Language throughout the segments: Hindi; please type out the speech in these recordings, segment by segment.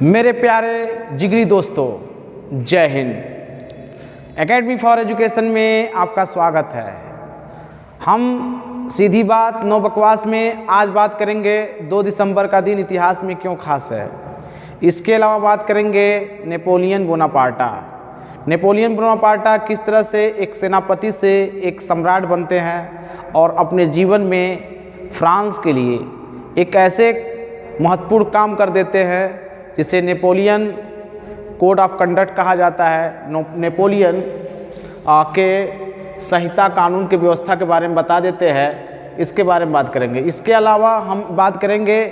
मेरे प्यारे जिगरी दोस्तों, जय हिंद। एकेडमी फॉर एजुकेशन में आपका स्वागत है। हम सीधी बात नो बकवास में आज बात करेंगे 2 दिसंबर का दिन इतिहास में क्यों खास है। इसके अलावा बात करेंगे नेपोलियन बोनापार्टा। नेपोलियन बोनापार्टा किस तरह से एक सेनापति से एक सम्राट बनते हैं और अपने जीवन में फ्रांस के लिए एक ऐसे महत्वपूर्ण काम कर देते हैं जिसे नेपोलियन कोड ऑफ कंडक्ट कहा जाता है। नेपोलियन के संहिता कानून की व्यवस्था के बारे में बता देते हैं। इसके बारे में बात करेंगे। इसके अलावा हम बात करेंगे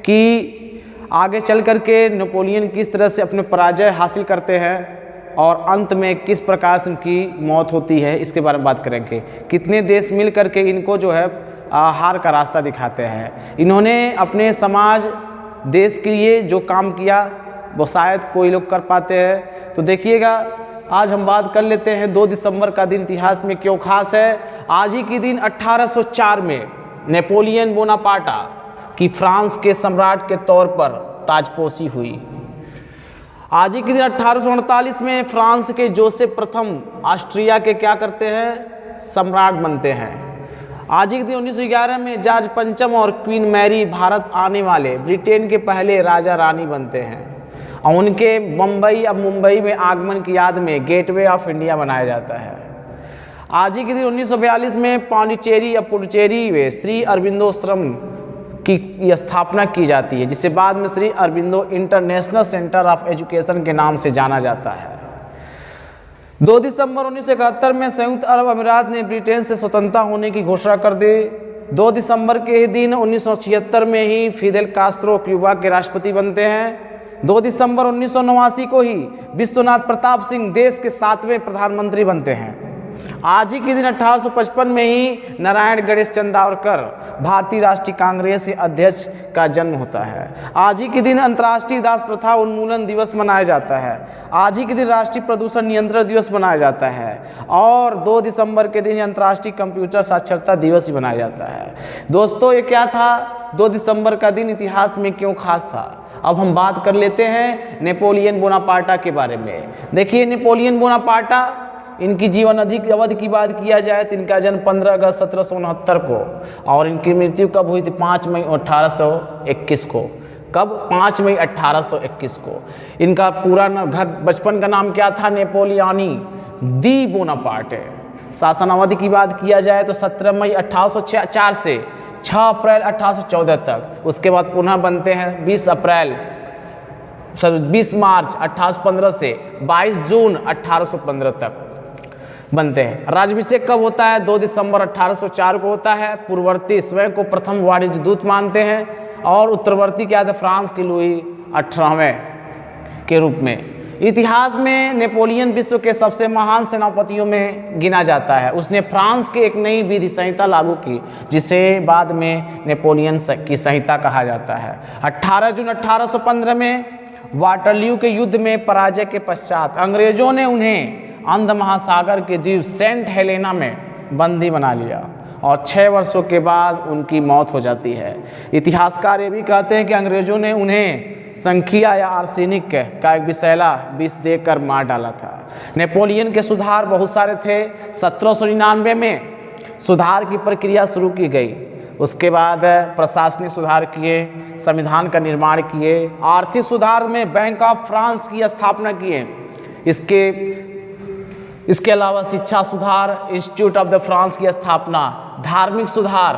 कि आगे चल कर के नेपोलियन किस तरह से अपने पराजय हासिल करते हैं और अंत में किस प्रकार से उनकी मौत होती है। इसके बारे में बात करेंगे। कितने देश मिल कर के इनको जो है हार का रास्ता दिखाते हैं। इन्होंने अपने समाज देश के लिए जो काम किया वो शायद कोई लोग कर पाते हैं। तो देखिएगा, आज हम बात कर लेते हैं 2 दिसंबर का दिन इतिहास में क्यों खास है। आज ही के दिन 1804 में नेपोलियन बोनापार्टा की फ्रांस के सम्राट के तौर पर ताजपोशी हुई। आज ही के दिन 1848 में फ्रांस के जोसेफ प्रथम ऑस्ट्रिया के क्या करते हैं, सम्राट बनते हैं। आज ही के दिन 1911 में जॉर्ज पंचम और क्वीन मैरी भारत आने वाले ब्रिटेन के पहले राजा रानी बनते हैं और उनके मुंबई में आगमन की याद में गेटवे ऑफ इंडिया बनाया जाता है। आज ही के दिन 1942 में पांडिचेरी या पुडुचेरी में श्री अरबिंदोश्रम की स्थापना की जाती है, जिसे बाद में Shri Aurobindo international centre of education के नाम से जाना जाता है। 2 दिसंबर 1971 में संयुक्त अरब अमीरात ने ब्रिटेन से स्वतंत्रता होने की घोषणा कर दी। 2 दिसंबर के ही दिन 1976 में ही फिदेल कास्त्रो क्यूबा के राष्ट्रपति बनते हैं। 2 दिसंबर 1989 को ही विश्वनाथ प्रताप सिंह देश के 7वें प्रधानमंत्री बनते हैं। आज ही के दिन 1855 में ही नारायण गणेश चंदावरकर भारतीय राष्ट्रीय कांग्रेस के अध्यक्ष का जन्म होता है। आज ही के दिन अंतर्राष्ट्रीय दास प्रथा उन्मूलन दिवस मनाया जाता है। आज ही के दिन राष्ट्रीय प्रदूषण नियंत्रण दिवस मनाया जाता है और 2 दिसंबर के दिन अंतर्राष्ट्रीय कंप्यूटर साक्षरता दिवस ही मनाया जाता है। दोस्तों, ये क्या था 2 दिसंबर का दिन इतिहास में क्यों खास था। अब हम बात कर लेते हैं नेपोलियन बोनापार्टा के बारे में। देखिए, नेपोलियन बोनापार्टा, इनकी जीवन अवधि की बात किया जाए तो इनका जन्म 15 अगस्त 1769 को और इनकी मृत्यु कब हुई थी, 5 मई 1821 को। कब? 5 मई 1821 को। इनका पूरा बचपन का नाम क्या था, नेपोलियानी दी बोनापार्टे। शासन अवधि की बात किया जाए तो 17 मई 1804 से 6 अप्रैल 1814 तक। उसके बाद पुनः बनते हैं 20 मार्च 1815 से 22 जून 1815 तक बनते हैं। राज्याभिषेक कब होता है? 2 दिसंबर 1804 को होता है। पूर्ववर्ती स्वयं को प्रथम वाणिज्य दूत मानते हैं और उत्तरवर्ती क्या था, फ्रांस के लुई 18वें के रूप में। इतिहास में नेपोलियन विश्व के सबसे महान सेनापतियों में गिना जाता है। उसने फ्रांस के एक नई विधि संहिता लागू की, जिसे बाद में नेपोलियन की संहिता कहा जाता है। 18 जून 1815 में वाटरलू के युद्ध में पराजय के पश्चात अंग्रेजों ने उन्हें अंध महासागर के द्वीप सेंट हेलेना में बंदी बना लिया और 6 वर्षों के बाद उनकी मौत हो जाती है। इतिहासकार ये भी कहते हैं कि अंग्रेजों ने उन्हें संखिया या आर्सेनिक का एक विषैला विष देकर मार डाला था। नेपोलियन के सुधार बहुत सारे थे। 1799 में सुधार की प्रक्रिया शुरू की गई। उसके बाद प्रशासनिक सुधार किए, संविधान का निर्माण किए, आर्थिक सुधार में बैंक ऑफ फ्रांस की स्थापना किए। इसके अलावा शिक्षा सुधार, इंस्टीट्यूट ऑफ द फ्रांस की स्थापना, धार्मिक सुधार,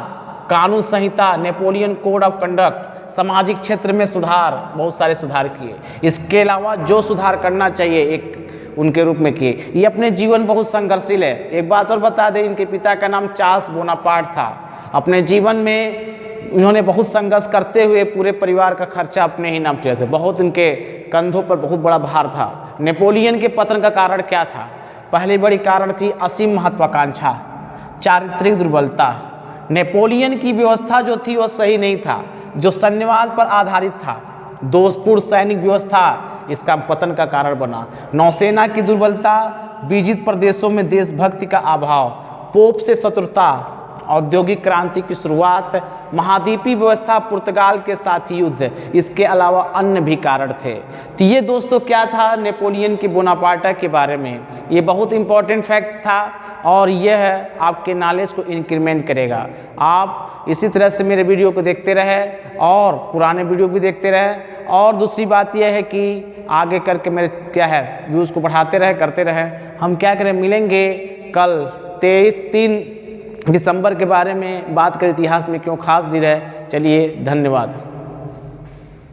कानून संहिता, नेपोलियन कोड ऑफ कंडक्ट, सामाजिक क्षेत्र में सुधार, बहुत सारे सुधार किए। इसके अलावा जो सुधार करना चाहिए एक उनके रूप में किए। ये अपने जीवन बहुत संघर्षशील है। एक बात और बता दें, इनके पिता का नाम चार्ल्स बोनापार्ट था। अपने जीवन में उन्होंने बहुत संघर्ष करते हुए पूरे परिवार का खर्चा अपने ही नाम चले थे। बहुत इनके कंधों पर बहुत बड़ा भार था। नेपोलियन के पतन का कारण क्या था? पहली बड़ी कारण थी असीम महत्वाकांक्षा, चारित्रिक दुर्बलता। नेपोलियन की व्यवस्था जो थी वह सही नहीं था, जो सैन्यवाद पर आधारित था। दोषपूर्ण सैनिक व्यवस्था इसका पतन का कारण बना। नौसेना की दुर्बलता, विजित प्रदेशों में देशभक्ति का अभाव, पोप से शत्रुता औद्योगिक क्रांति की शुरुआत, महाद्वीपीय व्यवस्था, पुर्तगाल के साथ युद्ध, इसके अलावा अन्य भी कारण थे। तो ये दोस्तों क्या था नेपोलियन की बोनापार्ट के बारे में। ये बहुत इंपॉर्टेंट फैक्ट था और यह आपके नॉलेज को इंक्रीमेंट करेगा। आप इसी तरह से मेरे वीडियो को देखते रहे और पुराने वीडियो भी देखते रहे। और दूसरी बात यह है कि आगे करके मेरे क्या है व्यूज़ को बढ़ाते रहे, करते रहे। हम क्या करें, मिलेंगे कल 3 दिसंबर के बारे में बात करें, इतिहास में क्यों खास दिन है। चलिए धन्यवाद।